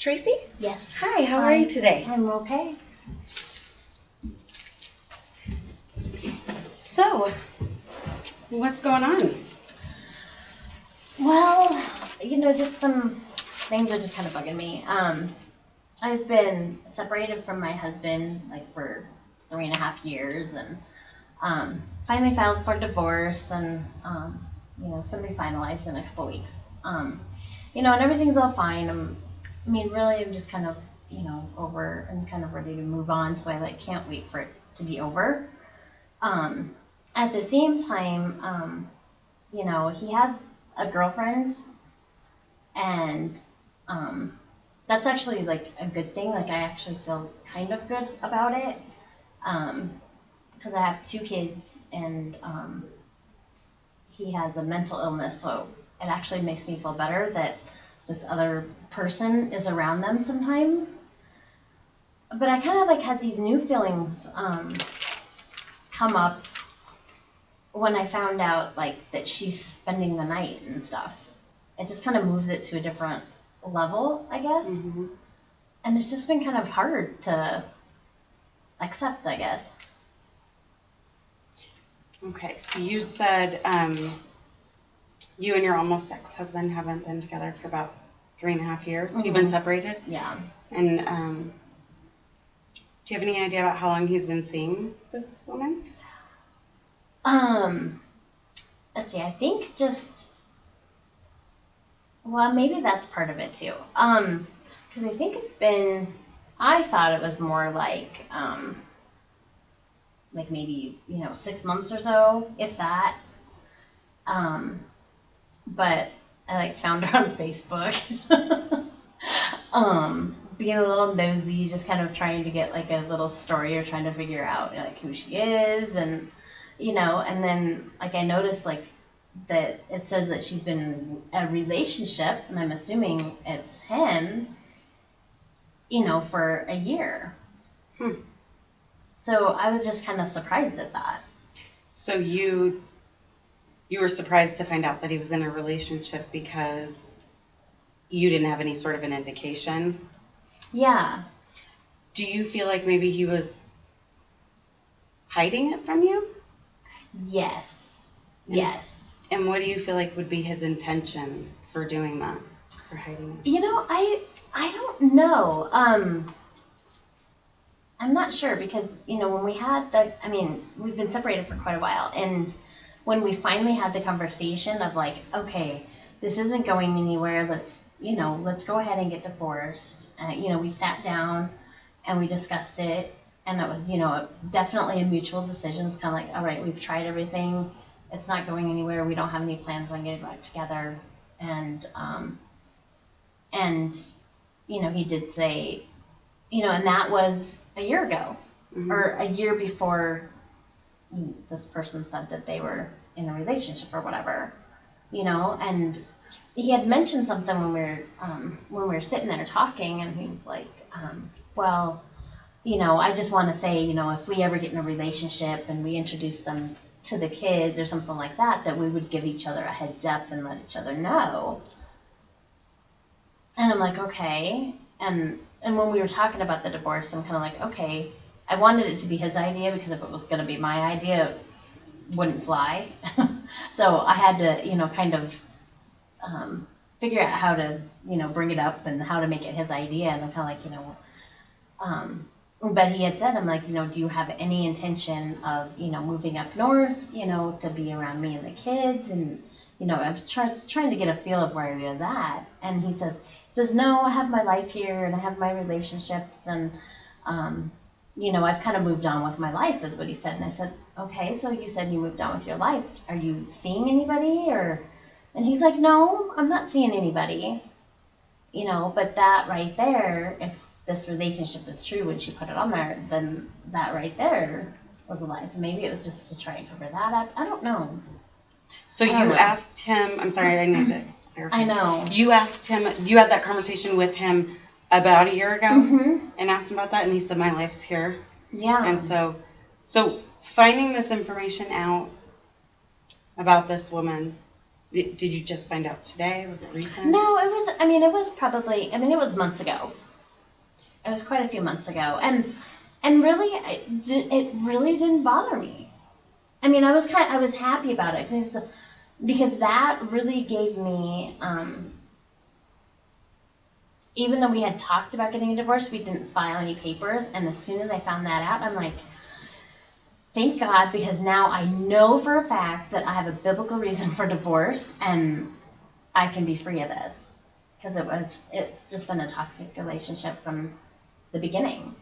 Tracy? Yes. Hi, how are you today? I'm okay. So, what's going on? Well, just some things are just kind of bugging me. I've been separated from my husband for 3.5 years, and finally filed for divorce, and it's gonna be finalized in a couple weeks. And everything's all fine. Really, I'm just kind of over and kind of ready to move on. So I can't wait for it to be over. At the same time, he has a girlfriend, and that's actually a good thing. I actually feel kind of good about it, because I have 2 kids, and he has a mental illness, so it actually makes me feel better that this other person is around them sometimes. But I kind of had these new feelings come up when I found out that she's spending the night and stuff. It just kind of moves it to a different level, I guess. Mm-hmm. And it's just been kind of hard to accept, I guess. Okay, so you said you and your almost ex-husband haven't been together for about 3.5 years. Mm-hmm. You've been separated? Yeah. And do you have any idea about how long he's been seeing this woman? Let's see, I think maybe that's part of it too. Because I think I thought it was more maybe 6 months or so, if that. But I found her on Facebook. Being a little nosy, just kind of trying to get a little story, or trying to figure out who she is, and and then I noticed that it says that she's been in a relationship, and I'm assuming it's him, for a year. So I was just kind of surprised at that. So you were surprised to find out that he was in a relationship because you didn't have any sort of an indication? Yeah. Do you feel like maybe he was hiding it from you? Yes. Yes. And what do you feel like would be his intention for doing that, for hiding it? I don't know. I'm not sure, because, when we had we've been separated for quite a while, and when we finally had the conversation of okay, this isn't going anywhere, let's go ahead and get divorced. We sat down and we discussed it, and it was, definitely a mutual decision. It's kind of all right, we've tried everything. It's not going anywhere. We don't have any plans on getting back together. And he did say, and that was a year ago, mm-hmm. or a year before this person said that they were in a relationship or whatever, and he had mentioned something when we were sitting there talking, and he was like, well, I just want to say, if we ever get in a relationship and we introduce them to the kids or something like that, that we would give each other a heads up and let each other know. And I'm like, okay. And when we were talking about the divorce, I'm kind of like, okay, I wanted it to be his idea, because if it was going to be my idea, it wouldn't fly. So I had to, kind of figure out how to, bring it up and how to make it his idea. And I'm kind of like, but he had said, I'm like, do you have any intention of, moving up north, to be around me and the kids? And, I was trying to get a feel of where he was at. And he says, no, I have my life here, and I have my relationships, and, I've kind of moved on with my life, is what he said. And I said, okay, so you said you moved on with your life. Are you seeing anybody? And he's like, no, I'm not seeing anybody. But that right there, if this relationship is true when she put it on there, then that right there was a lie. So maybe it was just to try and cover that up. I don't know. So you asked him, I'm sorry, I need to clarify. I know. You asked him, you had that conversation with him about a year ago, mm-hmm. and asked him about that, and he said, my life's here. Yeah. And so finding this information out about this woman, Did you just find out today? Was it recent? No, it was. I mean, it was probably. I mean, it was months ago. It was quite a few months ago, and really, it really didn't bother me. I mean, I was happy about it because that really gave me. Even though we had talked about getting a divorce, we didn't file any papers, and as soon as I found that out, I'm like, thank God, because now I know for a fact that I have a biblical reason for divorce, and I can be free of this. Because it's just been a toxic relationship from the beginning.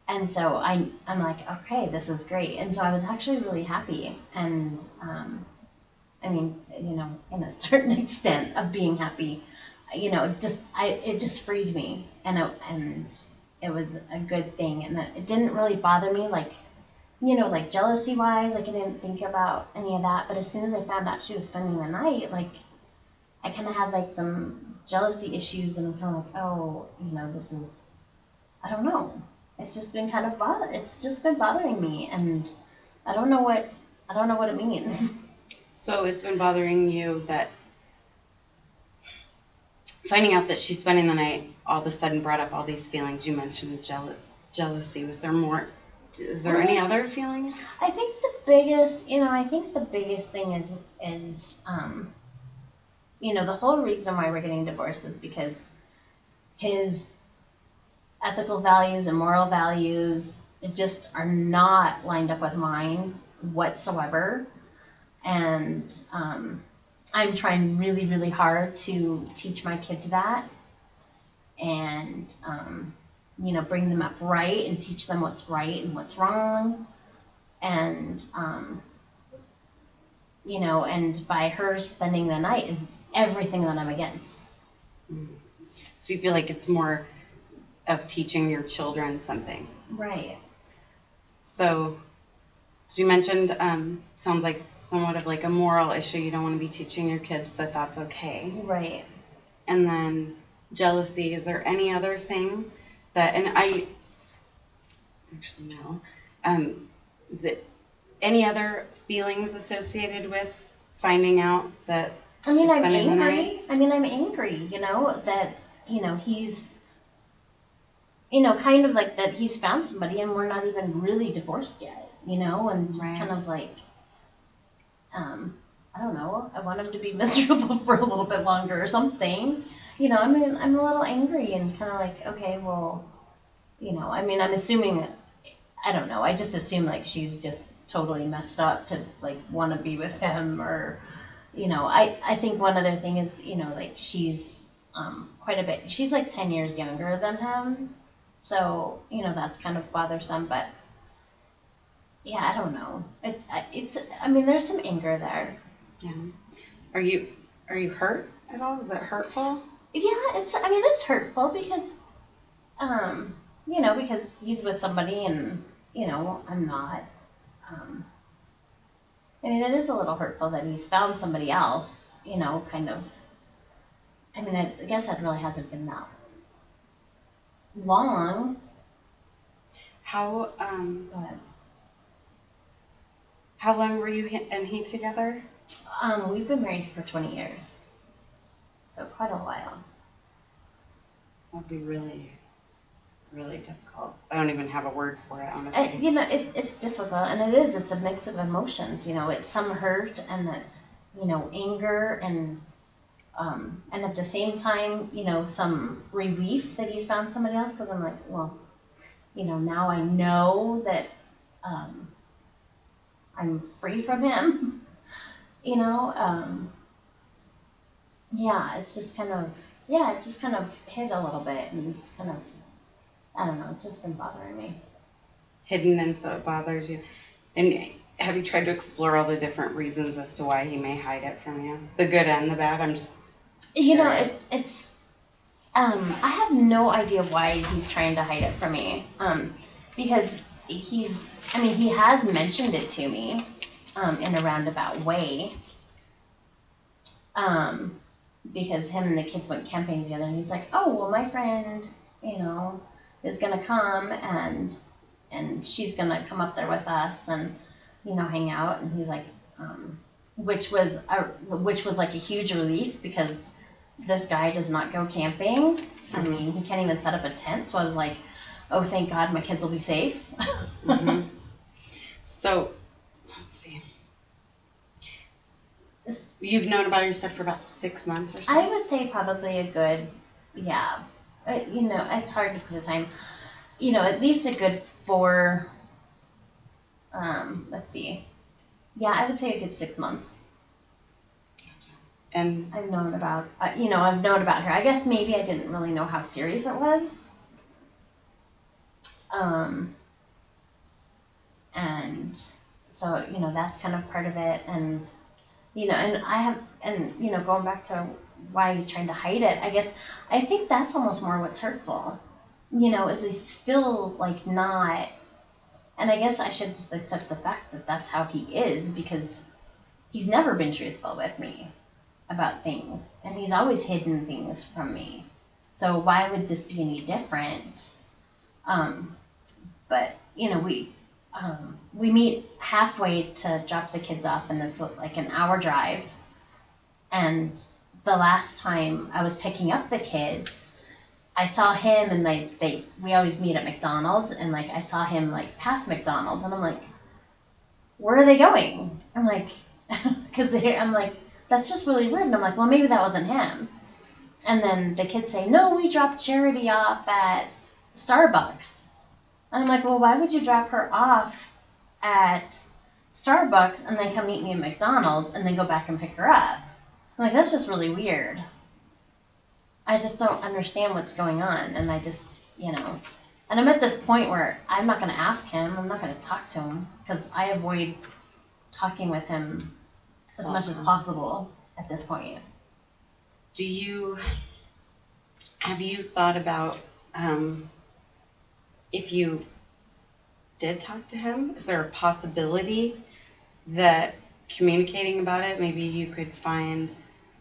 And so I'm like, okay, this is great. And so I was actually really happy. And I mean, you know, in a certain extent of being happy, you know, it just freed me. And it was a good thing. And it didn't really bother me, like, you know, like jealousy wise, like I didn't think about any of that. But as soon as I found out she was spending the night, like I kind of had like some jealousy issues, and I'm kind of like, oh, you know, this is, I don't know. It's just been kind of it's just been bothering me, and I don't know what it means. So it's been bothering you that finding out that she's spending the night all of a sudden brought up all these feelings. You mentioned jealousy. Was there more? Is there any other feelings? I think the biggest thing is you know, the whole reason why we're getting divorced is because his ethical values and moral values just are not lined up with mine whatsoever. And I'm trying really, really hard to teach my kids that and, you know, bring them up right and teach them what's right and what's wrong. And, you know, and by her spending the night is everything that I'm against. So you feel like it's more of teaching your children something. Right. So you mentioned, sounds like somewhat of like a moral issue. You don't want to be teaching your kids that that's okay. Right. And then jealousy. Is there any other thing that, and I actually no, is it any other feelings associated with finding out that I mean, she's I'm spending the night? angry. I mean, I'm angry, you know, that, you know, he's, you know, kind of like that he's found somebody and we're not even really divorced yet, you know, and just Right. kind of like, I don't know, I want him to be miserable for a little bit longer or something. You know, I mean, I'm a little angry and kind of like, okay, well, you know, I mean, I'm assuming, I don't know, I just assume like she's just totally messed up to like want to be with him, or, you know, I think one other thing is, you know, like she's quite a bit, she's like 10 years younger than him. So, you know, that's kind of bothersome, but yeah, I don't know. I mean, there's some anger there. Yeah. Are you hurt at all? Is it hurtful? Yeah, I mean, it's hurtful because, you know, because he's with somebody and, you know, I'm not. I mean, it is a little hurtful that he's found somebody else, you know, kind of. I mean, I guess that really hasn't been that long. How But, how long were you and he together? we've been married for 20 years, so quite a while. That'd be really, really difficult. I don't even have a word for it, honestly. You know, it's difficult, and it's a mix of emotions. You know, it's some hurt, and it's, you know, anger, and at the same time, you know, some relief that he's found somebody else, because I'm like, well, you know, now I know that I'm free from him. You know, yeah, it's just kind of hit a little bit, and just kind of, I don't know, it's just been bothering me. Hidden, and so it bothers you. And have you tried to explore all the different reasons as to why he may hide it from you? The good and the bad? I'm just You know, curious. I have no idea why he's trying to hide it from me. Because he has mentioned it to me, in a roundabout way. Because him and the kids went camping together, and he's like, oh, well, my friend, you know, is gonna come, and she's gonna come up there with us and, you know, hang out. And he's like, which was like a huge relief because this guy does not go camping. I mean, he can't even set up a tent. So I was like, oh, thank God, my kids will be safe. Mm-hmm. So, let's see. You've known about her, you said, for about 6 months or so? I would say probably a good, yeah. You know, it's hard to put a time. You know, at least a good 4. Let's see. Yeah, I would say a good 6 months. And I've known about, I've known about her. I guess maybe I didn't really know how serious it was. And so, you know, that's kind of part of it. And, you know, going back to why he's trying to hide it, I think that's almost more what's hurtful. You know, is he's still, like, not, and I guess I should just accept the fact that that's how he is, because he's never been truthful with me about things, and he's always hidden things from me. So why would this be any different? But you know, we meet halfway to drop the kids off, and it's like an hour drive. And the last time I was picking up the kids, I saw him, and we always meet at McDonald's, and like I saw him like past McDonald's, and I'm like, where are they going? I'm like, I'm like, that's just really weird. And I'm like, well, maybe that wasn't him. And then the kids say, no, we dropped Charity off at Starbucks. And I'm like, well, why would you drop her off at Starbucks and then come meet me at McDonald's and then go back and pick her up? I'm like, that's just really weird. I just don't understand what's going on. And I just, you know, and I'm at this point where I'm not going to ask him. I'm not going to talk to him because I avoid talking with him as much as possible at this point. Have you thought about if you did talk to him, is there a possibility that communicating about it, maybe you could find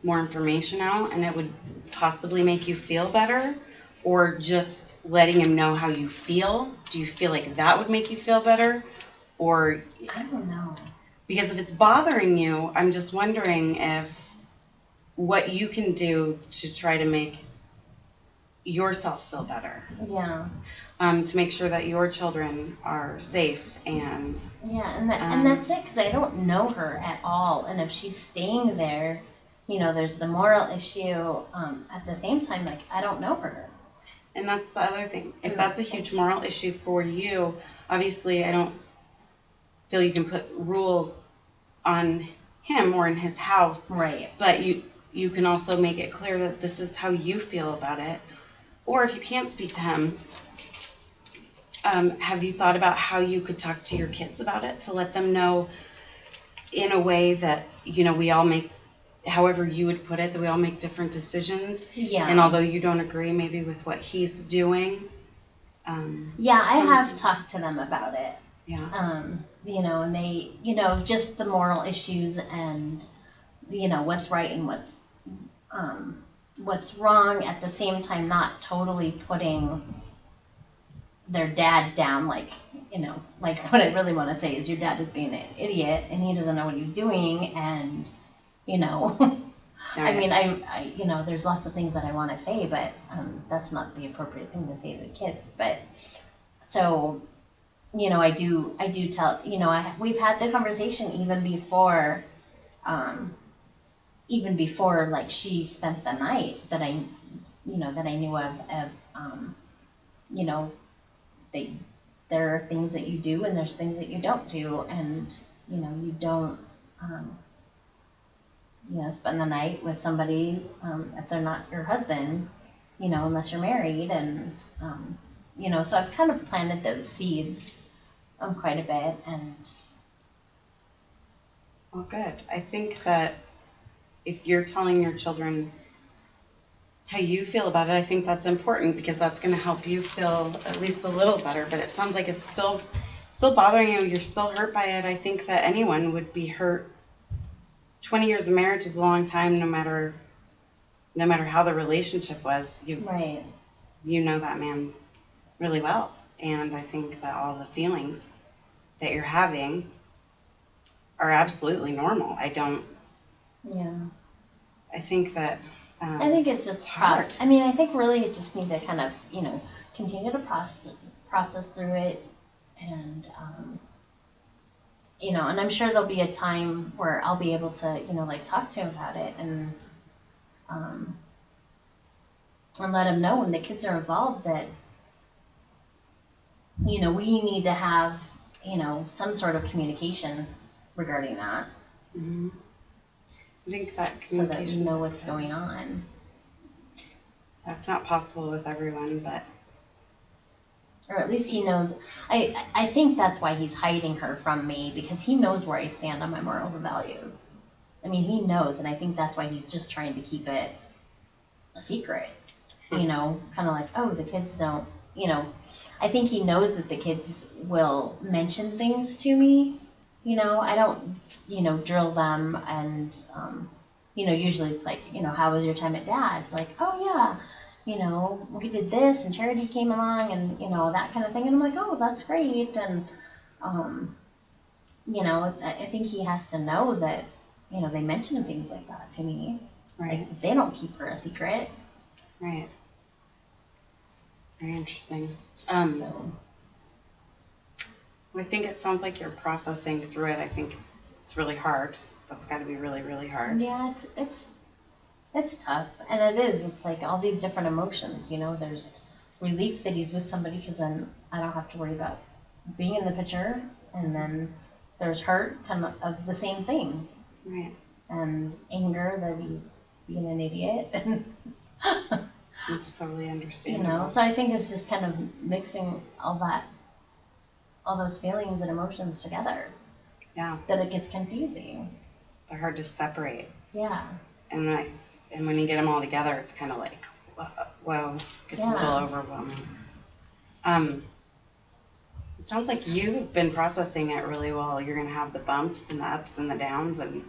more information out and it would possibly make you feel better? Or just letting him know how you feel? Do you feel like that would make you feel better? Or I don't know. Because if it's bothering you, I'm just wondering if what you can do to try to make yourself feel better. Yeah. To make sure that your children are safe and. Yeah, and that's it, because I don't know her at all, and if she's staying there, you know, there's the moral issue. At the same time, like, I don't know her. And that's the other thing. If that's a huge moral issue for you, obviously I don't feel you can put rules on him or in his house. Right. But you can also make it clear that this is how you feel about it. Or if you can't speak to him, have you thought about how you could talk to your kids about it to let them know in a way that, you know, we all make, however you would put it, that we all make different decisions. Yeah. And although you don't agree maybe with what he's doing. Yeah, I have talked to them about it. Yeah. You know, and they, you know, just the moral issues and, you know, what's right and what's wrong, at the same time not totally putting their dad down, like, you know, like what I really want to say is your dad is being an idiot and he doesn't know what he's doing, and, you know, I mean, I you know, there's lots of things that I want to say, but that's not the appropriate thing to say to the kids. But so, you know, I do tell, you know, we've had the conversation even before like she spent the night, that I knew of, you know, there are things that you do and there's things that you don't do, and, you know, you don't, you know, spend the night with somebody if they're not your husband, you know, unless you're married, and, you know, so I've kind of planted those seeds quite a bit, and. Well, good. I think that if you're telling your children how you feel about it, I think that's important, because that's going to help you feel at least a little better. But it sounds like it's still bothering you. You're still hurt by it. I think that anyone would be hurt. 20 years of marriage is a long time, no matter how the relationship was. Right. You know that man really well. And I think that all the feelings that you're having are absolutely normal. Yeah. I think that. I think it's just hard. I mean, I think really you just need to kind of, continue to process through it, and and I'm sure there'll be a time where I'll be able to, like talk to him about it, and let him know when the kids are involved that, we need to have, some sort of communication regarding that. Mm-hmm. I think that so that we know what's going on. That's not possible with everyone, but. Or at least he knows. I think that's why he's hiding her from me, because he knows where I stand on my morals and values. I mean, he knows, and I think that's why he's just trying to keep it a secret. Kind of like, oh, the kids don't, I think he knows that the kids will mention things to me. I don't, drill them, and, usually it's like, how was your time at Dad's? Like, oh, yeah. We did this, and Charity came along, and, that kind of thing. And I'm like, oh, that's great. And, I think he has to know that, they mention things like that to me. Right. Like, they don't keep her a secret. Right. Very interesting. So. I think it sounds like you're processing through it. I think it's really hard. That's got to be really, really hard. Yeah, it's tough, and it is. It's like all these different emotions. There's relief that he's with somebody, because then I don't have to worry about being in the picture, and then there's hurt kind of the same thing. Right. And anger that he's being an idiot. It's totally understandable. So I think it's just kind of mixing all those feelings and emotions together. Yeah. That it gets confusing. They're hard to separate. Yeah. And when you get them all together, it's kind of like, whoa, gets a little overwhelming. It sounds like you've been processing it really well. You're going to have the bumps and the ups and the downs, and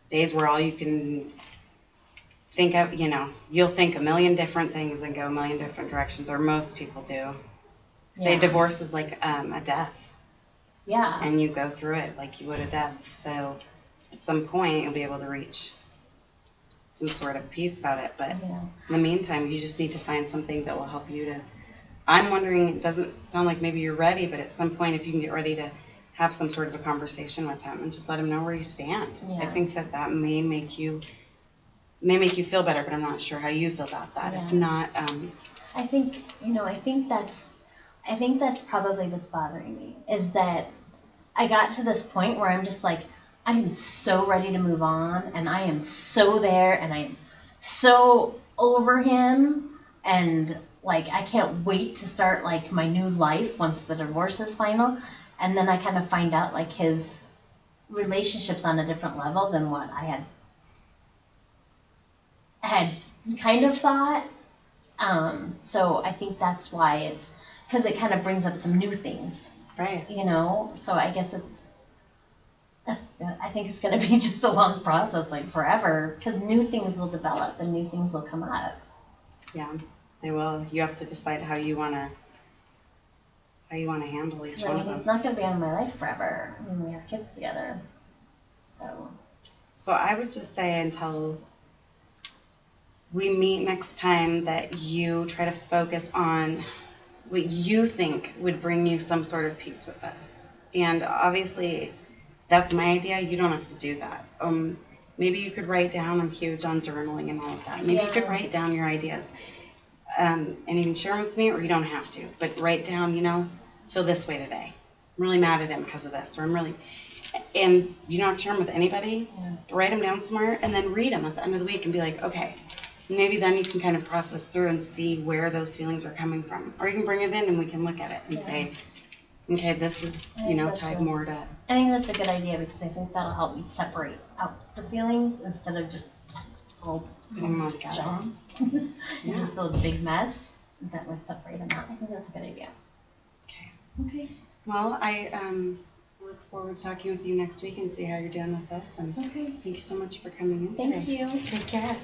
days where all you can think of, you'll think a million different things and go a million different directions, or most people do. Say divorce is like a death. Yeah. And you go through it like you would a death. So at some point you'll be able to reach some sort of peace about it. But in the meantime, you just need to find something that will help you to. I'm wondering, it doesn't sound like maybe you're ready, but at some point if you can get ready to have some sort of a conversation with him and just let him know where you stand. Yeah. I think that may make you feel better, but I'm not sure how you feel about that. Yeah. If not, I think that's probably what's bothering me, is that I got to this point where I'm just like, I am so ready to move on, and I am so there, and I'm so over him, and like I can't wait to start like my new life once the divorce is final. And then I kind of find out like his relationship's on a different level than what I had kind of thought. So I think that's why it's, because it kind of brings up some new things. Right. So I guess I think it's going to be just a long process, like forever, because new things will develop and new things will come up. Yeah, they will. You have to decide how you want to handle each one of them. He's not going to be in my life forever. I mean, we have kids together. So I would just say, until we meet next time, that you try to focus on what you think would bring you some sort of peace with this. And obviously, that's my idea. You don't have to do that. Maybe you could write down. I'm huge on journaling and all of that. Maybe you could write down your ideas, and you can share them with me, or you don't have to. But write down, feel this way today. I'm really mad at him because of this, or and you don't have to share them with anybody. Yeah. Write them down somewhere, and then read them at the end of the week and be like, okay, maybe then you can kind of process through and see where those feelings are coming from. Or you can bring it in and we can look at it and say, okay, this is, tied more to. I think that's a good idea, because I think that'll help me separate out the feelings instead of just all jump. Just a big mess. That would separate them out. I think that's a good idea. Okay. Well, I look forward to talking with you next week and see how you're doing with this. And thank you so much for coming in today. Thank you. Take care.